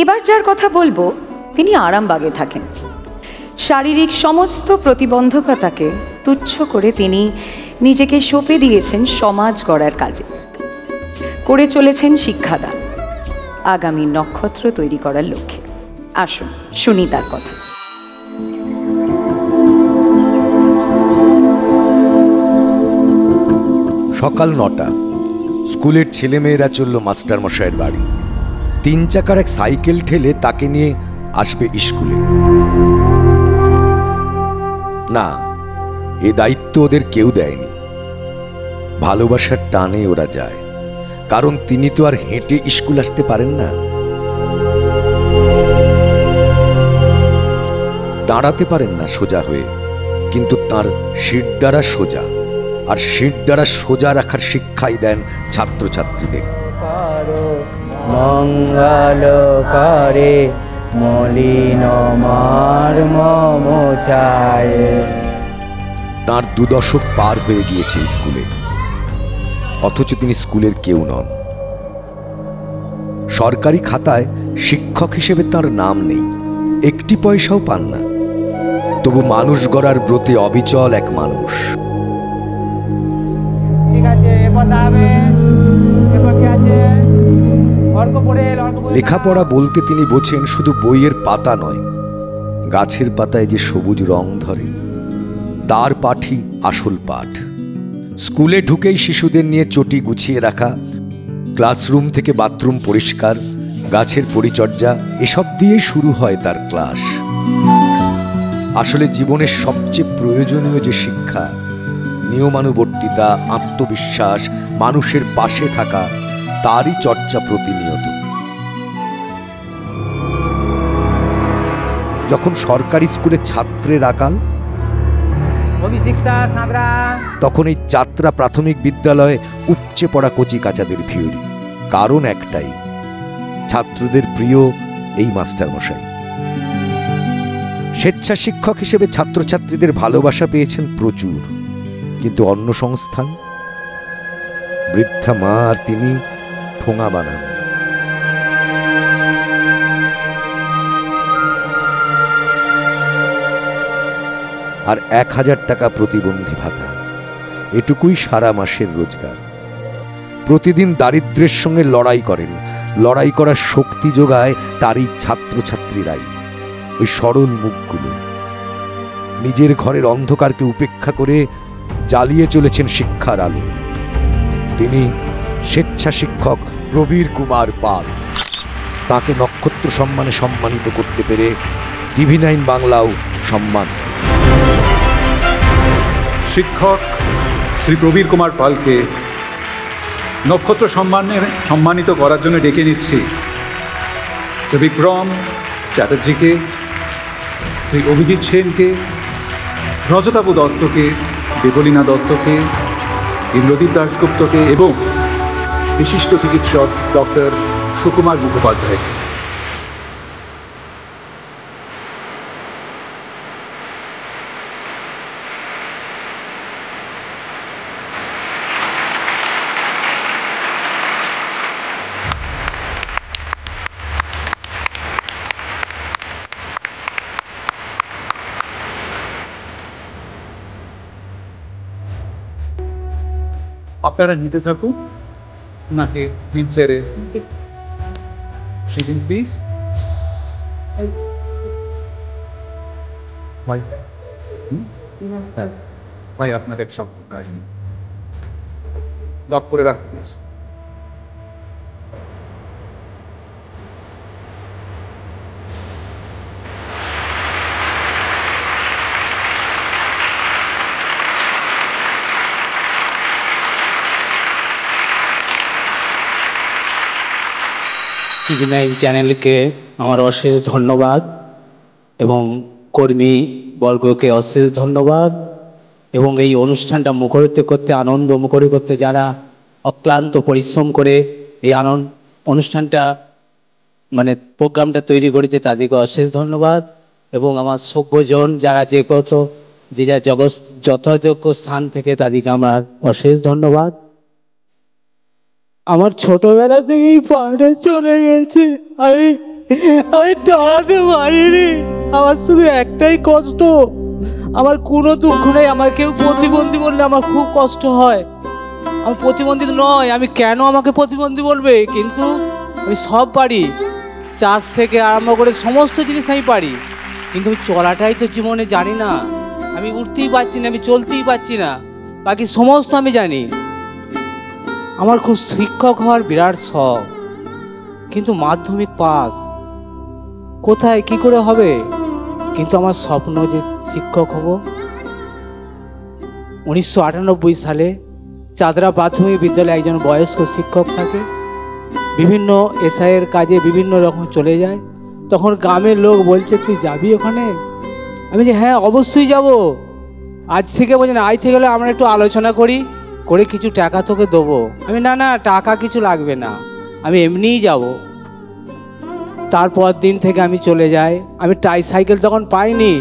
এবার যার কথা বলবো তিনি আরামবাগে থাকেন। শারীরিক সমস্ত প্রতিবন্ধকতাকে তুচ্ছ করে তিনি নিজেকে সঁপে দিয়েছেন সমাজ গড়ার কাজে, করে চলেছেন শিক্ষাদান, আগামী নক্ষত্র তৈরি করার লক্ষ্যে। আসুন শুনি তার কথা। সকাল ৯টা, স্কুলের ছেলেমেয়েরা চলল মাস্টারমশাইয়ের বাড়ি। ৩ চাকার এক সাইকেল ঠেলে তাকে নিয়ে আসবে স্কুলে। না, এ দায়িত্ব ওদের কেউ দেয়নি। ভালোবাসার টানে ওরা যায়, কারণ তিনি তো আর হেঁটে স্কুল আসতে পারেন না। দাঁড়াতে পারেন না সোজা হয়ে, কিন্তু তার সিট দ্বারা সোজা, আর সিট দ্বারা সোজা রাখার শিক্ষাই দেন ছাত্রছাত্রীদের। মঙ্গল করে মলিন তাঁর ২ দশক পার হয়ে গিয়েছে স্কুলে, অথচ তিনি স্কুলের কেউ নন। সরকারি খাতায় শিক্ষক হিসেবে তার নাম নেই, একটি পয়সাও পান না, তবু মানুষ গড়ার ব্রতে অবিচল এক মানুষ। লেখাপড়া বলতে তিনি বোঝেন শুধু বইয়ের পাতা নয়, গাছের পাতায় যে সবুজ রং ধরে তার পাঠই আসল পাঠ। স্কুলে ঢুকেই শিশুদের নিয়ে চটি গুছিয়ে রাখা, ক্লাসরুম থেকে বাথরুম পরিষ্কার, গাছের পরিচর্যা, এসব দিয়েই শুরু হয় তার ক্লাস। আসলে জীবনের সবচেয়ে প্রয়োজনীয় যে শিক্ষা, নিয়মানুবর্তিতা, আত্মবিশ্বাস, মানুষের পাশে থাকা, তারই চর্চা প্রতিনিয়ত। যখন সরকারি স্কুলে ছাত্রের আকাল, তখন এই যাত্রা প্রাথমিক বিদ্যালয়ে উপচে পড়া কচি কাচাদের ভিড়। কারণ একটাই, ছাত্রদের প্রিয় এই মাস্টারমশাই। স্বেচ্ছা শিক্ষক হিসেবে ছাত্রছাত্রীদের ভালোবাসা পেয়েছেন প্রচুর, কিন্তু অন্য সংস্থান, বৃদ্ধা মা আর তিনি ঠোঙা বানান। আর ১,০০০ টাকা প্রতিবন্ধী ভাতা, এটুকুই সারা মাসের রোজগার। প্রতিদিন দারিদ্র্যের সঙ্গে লড়াই করেন, লড়াই করার শক্তি যোগায় তারই ছাত্রছাত্রীরাই, ওই সরল মুখগুলো। নিজের ঘরের অন্ধকারকে উপেক্ষা করে জ্বালিয়ে চলেছেন শিক্ষার আলো। তিনি স্বেচ্ছা শিক্ষক প্রবীর কুমার পাল। তাকে নক্ষত্র সম্মানে সম্মানিত করতে পেরে TV9 বাংলাও সম্মান। শিক্ষক শ্রী প্রবীর কুমার পালকে নক্ষত্র সম্মানে সম্মানিত করার জন্য ডেকে নিচ্ছি শ্রী বিক্রম চ্যাটার্জিকে, শ্রী অভিজিৎ সেনকে, রজতাবু দত্তকে, দেবলীনা দত্তকে, ইন্দ্রদীপ দাশগুপ্তকে এবং বিশিষ্ট চিকিৎসক ডক্টর সুকুমার মুখোপাধ্যায়কে। আপনারা নিতে থাকুন, নাকি ছেড়ে শিপিং প্লিজ। ভাই আপনাদের সব লক করে রাখুন। TV9 চ্যানেলকে আমার অশেষ ধন্যবাদ এবং কর্মী বর্গকে অশেষ ধন্যবাদ, এবং এই অনুষ্ঠানটা মুখরিত করতে, আনন্দ মুখরিত করতে যারা অক্লান্ত পরিশ্রম করে এই অনুষ্ঠানটা মানে প্রোগ্রামটা তৈরি করেছে তাদেরকে অশেষ ধন্যবাদ, এবং আমার সভ্যজন যারা যে কত যে যা যথাযোগ্য স্থান থেকে তাদেরকে আমার অশেষ ধন্যবাদ। আমার ছোটবেলা থেকেই পাহাড়ে চলে গেছে, আমি আমি দাঁড়াতে পারিনি। আমার শুধু একটাই কষ্ট, আমার কোনো দুঃখ নেই। আমার কেউ প্রতিবন্ধী বললে আমার খুব কষ্ট হয়। আমি প্রতিবন্ধী নয়, আমি কেন আমাকে প্রতিবন্ধী বলবে? কিন্তু আমি সব পারি, চাষ থেকে আরম্ভ করে সমস্ত জিনিস আমি পারি, কিন্তু আমি চলাটাই তো জীবনে জানি না। আমি উঠতেই পারছি না, আমি চলতেই পারছি না, বাকি সমস্ত আমি জানি। আমার খুব শিক্ষক হওয়ার বিরাট শখ, কিন্তু মাধ্যমিক পাস কোথায় কি করে হবে? কিন্তু আমার স্বপ্ন যে শিক্ষক হব। 1998 সালে চাদরা প্রাথমিক বিদ্যালয়ে একজন বয়স্ক শিক্ষক থাকে, বিভিন্ন এসআইয়ের কাজে বিভিন্ন রকম চলে যায়। তখন গ্রামের লোক বলছে, তুই যাবি ওখানে? আমি যে হ্যাঁ অবশ্যই যাব। আজ থেকে বলছেন, আজ থেকে গেলে আমরা একটু আলোচনা করি, করে কিছু টাকা তোকে দেবো। আমি না না, টাকা কিছু লাগবে না, আমি এমনিই যাব। তারপর দিন থেকে আমি চলে যাই। আমি সাইকেল তখন পাইনি,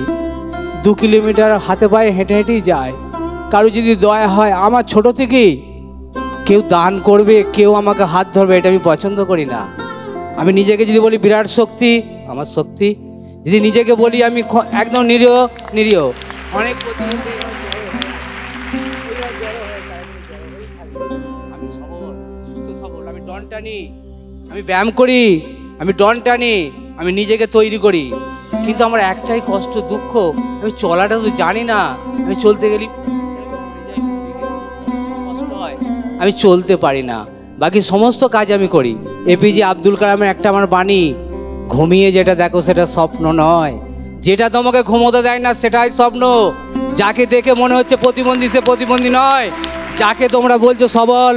2 কিলোমিটার হাতে পায়ে হেঁটে হেঁটেই যাই। কারো যদি দয়া হয়, আমার ছোট থেকেই কেউ দান করবে, কেউ আমাকে হাত ধরবে, এটা আমি পছন্দ করি না। আমি নিজেকে যদি বলি বিরাট শক্তি, আমার শক্তি। যদি নিজেকে বলি আমি একদম নিরীহ, নিরীহ। অনেক প্রতিবন্ধী, আমি সবল, সুস্থ সবল, আমি ডন টানি, আমি ব্যায়াম করি, আমি ডন টানি, আমি নিজেকে তৈরি করি। কিন্তু আমার একটাই কষ্ট, দুঃখ, আমি চলাটা তো জানি না। আমি চলতে গেলে কষ্ট হয়, আমি চলতে পারি না। বাকি সমস্ত কাজ আমি করি। এপিজে আব্দুল কালামের একটা আমার বাণী, ঘুমিয়ে যেটা দেখো সেটা স্বপ্ন নয়, যেটা তোমাকে ঘুমোতে দেয় না সেটাই স্বপ্ন। যাকে দেখে মনে হচ্ছে প্রতিবন্ধী, সে প্রতিবন্ধী নয়। যাকে তোমরা বলছো সবল,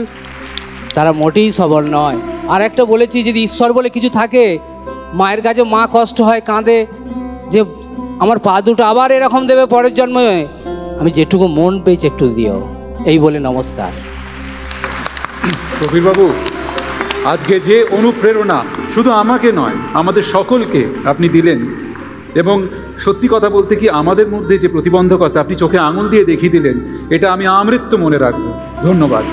তারা মোটেই সবল নয়। আর একটা বলেছি, যদি ঈশ্বর বলে কিছু থাকে, মায়ের কাছে মা কষ্ট হয়, কাঁদে যে আমার পা দুটো আবার এরকম দেবে পরের জন্মে। আমি যেটুকু মন পেয়েছি একটু দিও, এই বলে নমস্কার। প্রবীরবাবু, আজকে যে অনুপ্রেরণা শুধু আমাকে নয়, আমাদের সকলকে আপনি দিলেন, এবং সত্যি কথা বলতে কি, আমাদের মধ্যে যে প্রতিবন্ধকতা আপনি চোখে আঙুল দিয়ে দেখিয়ে দিলেন, এটা আমি আমৃত্যু মনে রাখবো। ধন্যবাদ।